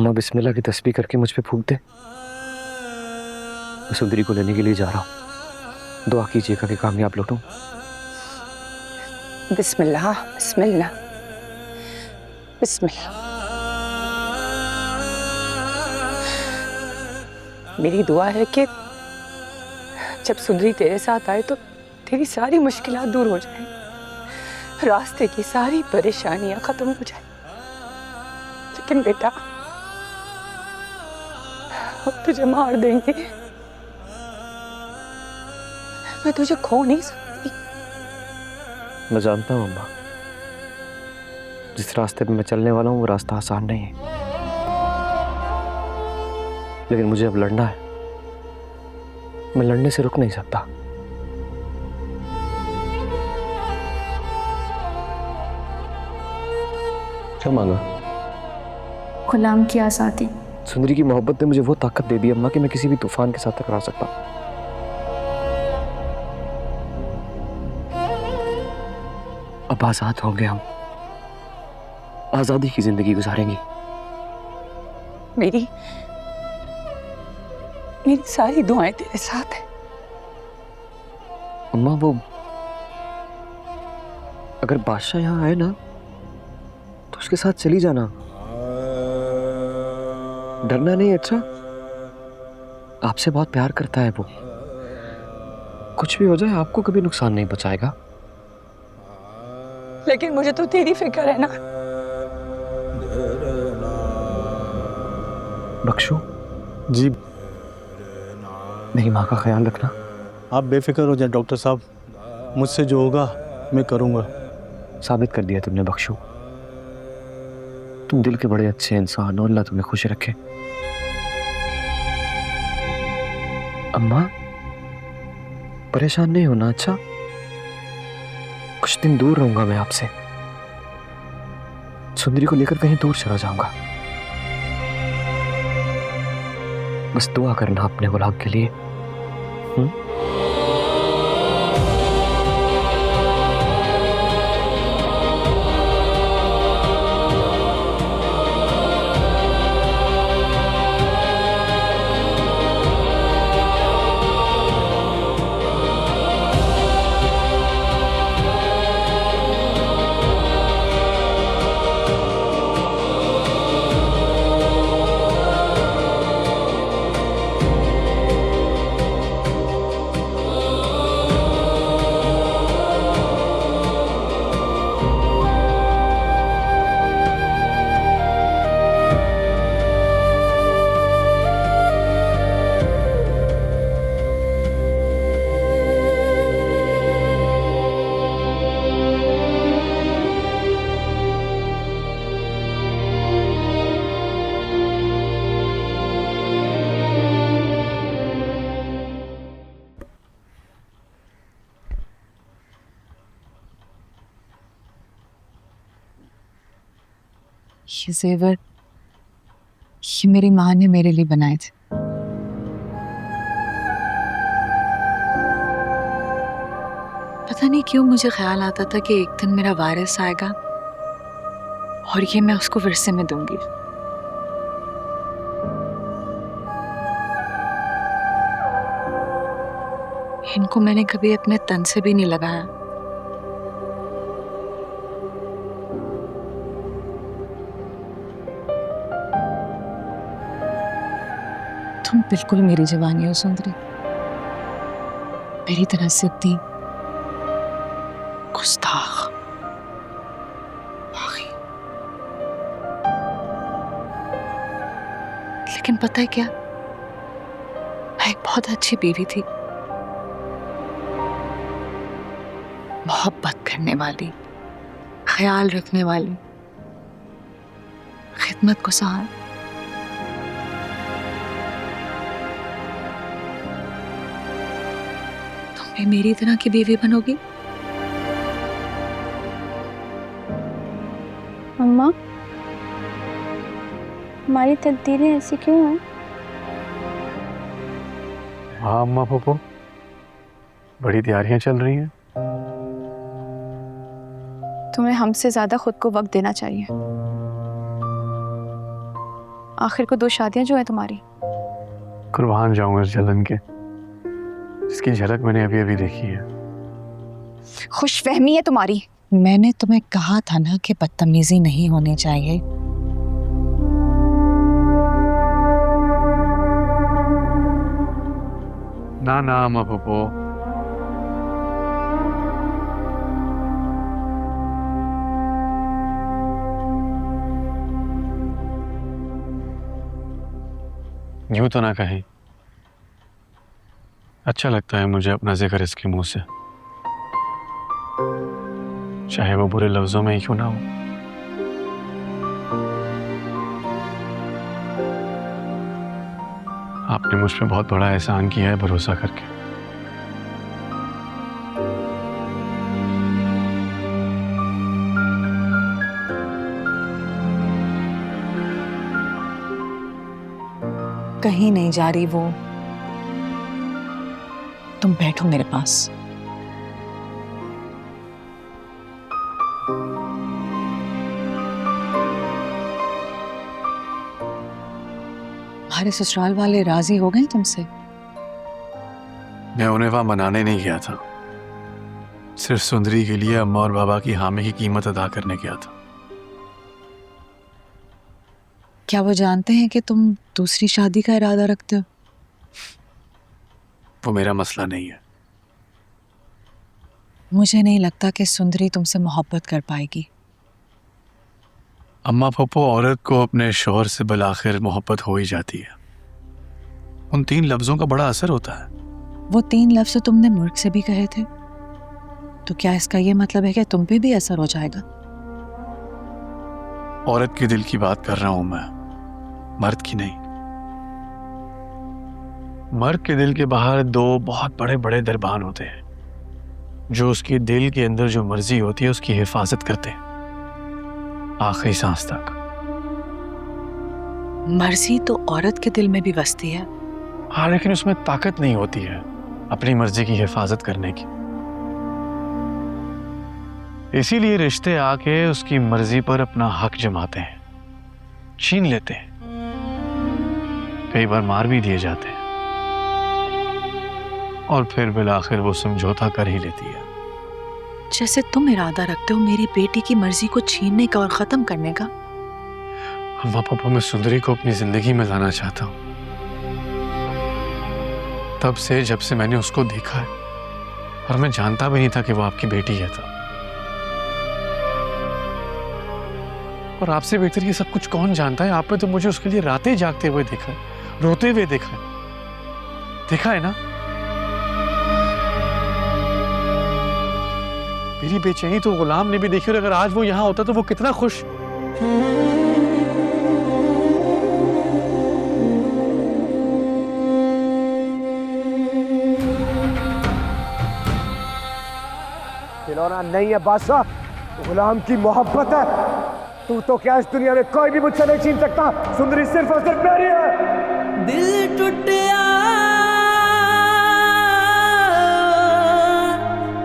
अम्मा बिस्मिल्लाह की तस्बीह करके मुझ पे फूंक दे। मैं सुंदरी को लेने के लिए जा रहा हूँ, दुआ कीजिएगा कि कामयाब लौटूं। बिस्मिल्लाह बिस्मिल्लाह बिस्मिल्लाह। मेरी दुआ है कि जब सुंदरी तेरे साथ आए तो तेरी सारी मुश्किलात दूर हो जाए, रास्ते की सारी परेशानियां खत्म हो जाए। लेकिन बेटा, अब तुझे मार देंगे, मैं तुझे खो नहीं सकती। मैं जानता हूँ अम्मा, जिस रास्ते पे मैं चलने वाला हूँ वो रास्ता आसान नहीं है, लेकिन मुझे अब लड़ना है। मैं लड़ने से रुक नहीं सकता। क्या मांगा? गुलाम की आज़ादी। सुंदरी की मोहब्बत ने मुझे वो ताकत दे दी अम्मा कि मैं किसी भी तूफान के साथ टकरा सकता हूँ। अब आजाद होंगे हम, आजादी की जिंदगी गुजारेंगी। मेरी सारी दुआएं तेरे साथ है। अम्मा वो अगर बादशाह यहाँ आए ना तो उसके साथ चली जाना, डरना नहीं। अच्छा, आपसे बहुत प्यार करता है वो, कुछ भी हो जाए आपको कभी नुकसान नहीं पहुंचाएगा। लेकिन मुझे तो तेरी फिक्र है ना। बख्शू जी, मेरी माँ का ख्याल रखना। आप बेफिक्र हो जाए डॉक्टर साहब, मुझसे जो होगा मैं करूँगा। साबित कर दिया तुमने बख्शू, तुम दिल के बड़े अच्छे इंसान हो, अल्लाह तुम्हें खुश रखे। अम्मा परेशान नहीं होना। अच्छा, कुछ दिन दूर रहूंगा मैं आपसे, सुंदरी को लेकर कहीं दूर चला जाऊंगा। बस दुआ करना अपने गुलाम के लिए। ये जेवर ये मेरी माँ ने मेरे लिए बनाए थे। पता नहीं क्यों मुझे ख्याल आता था कि एक दिन मेरा वारिस आएगा और ये मैं उसको विरसे में दूंगी। इनको मैंने कभी अपने तन से भी नहीं लगाया। तुम बिल्कुल मेरी जवानी हो सुंदरी, मेरी तरह सिद्धि, गुस्ताख, बागी। लेकिन पता है क्या, मैं एक बहुत अच्छी बीवी थी, मोहब्बत करने वाली, ख्याल रखने वाली, खिदमत गुज़ार। तुम भी मेरी तरह की बीवी बनोगी? अम्मा, हमारी तकदीरें ऐसी क्यों हैं? हाँ अम्मा पप्पू, बड़ी तैयारियां चल रही हैं। तुम्हें हमसे ज्यादा खुद को वक्त देना चाहिए। आखिर को 2 शादियां जो है तुम्हारी। कुर्बान जाऊंगा इस जलन के, जिसकी झलक मैंने अभी अभी देखी है। खुशफहमी है तुम्हारी। मैंने तुम्हें कहा था ना कि बदतमीजी नहीं होनी चाहिए। ना ना अम्मा पप्पो, यूं तो ना कहें। अच्छा लगता है मुझे अपना जिक्र इसके मुंह से, चाहे वो बुरे लफ्जों में ही क्यों ना हो। आपने मुझ पे बहुत बड़ा एहसान किया है भरोसा करके। कहीं नहीं जा रही वो, तुम बैठो मेरे पास। हमारे ससुराल वाले राजी हो गए तुमसे? मैं उन्हें वहां मनाने नहीं गया था, सिर्फ सुंदरी के लिए अम्मा और बाबा की हामी की कीमत अदा करने गया था। क्या वो जानते हैं कि तुम दूसरी शादी का इरादा रखते हो? वो मेरा मसला नहीं है। मुझे नहीं लगता कि सुंदरी तुमसे मोहब्बत कर पाएगी। अम्मा पप्पो, औरत को अपने शौहर से बिलाखिर मोहब्बत हो ही जाती है। उन 3 लफ्जों का बड़ा असर होता है। वो 3 लफ्ज तो तुमने मुल्क से भी कहे थे, तो क्या इसका ये मतलब है कि तुम पे भी असर हो जाएगा? औरत के दिल की बात कर रहा हूं मैं, मर्द की नहीं। मर्द के दिल के बाहर 2 बहुत बड़े बड़े दरबान होते हैं, जो उसके दिल के अंदर जो मर्जी होती है उसकी हिफाजत करते हैं आखिरी सांस तक। मर्जी तो औरत के दिल में भी बसती है। हाँ, लेकिन उसमें ताकत नहीं होती है अपनी मर्जी की हिफाजत करने की। इसीलिए रिश्ते आके उसकी मर्जी पर अपना हक जमाते हैं, छीन लेते हैं, कई बार मार भी दिए जाते हैं, और फिर बिलाखिर वो समझौता कर ही लेती है। जैसे तुम इरादा रखते हो मेरी बेटी की मर्जी को छीनने का और खत्म करने का। अम्मा पापा, मैं सुंदरी को अपनी जिंदगी में लाना चाहता हूं। तब से जब से मैंने उसको देखा है, और मैं जानता भी नहीं था कि वो आपकी बेटी है तो। और आपसे बेहतर ये सब कुछ कौन जानता है? आपने तो मुझे उसके लिए रातें जागते हुए देखा है, रोते हुए देखा है ना? मेरी बेचैनी तो गुलाम ने भी देखी, और अगर आज वो यहां होता तो वो कितना खुश। खिलौना नहीं है बादशाह, गुलाम की मोहब्बत है। तू तो क्या इस दुनिया में कोई भी मुझसे नहीं छीन सकता। सुंदरी सिर्फ और सिर्फ मेरी है। दिल टूटिया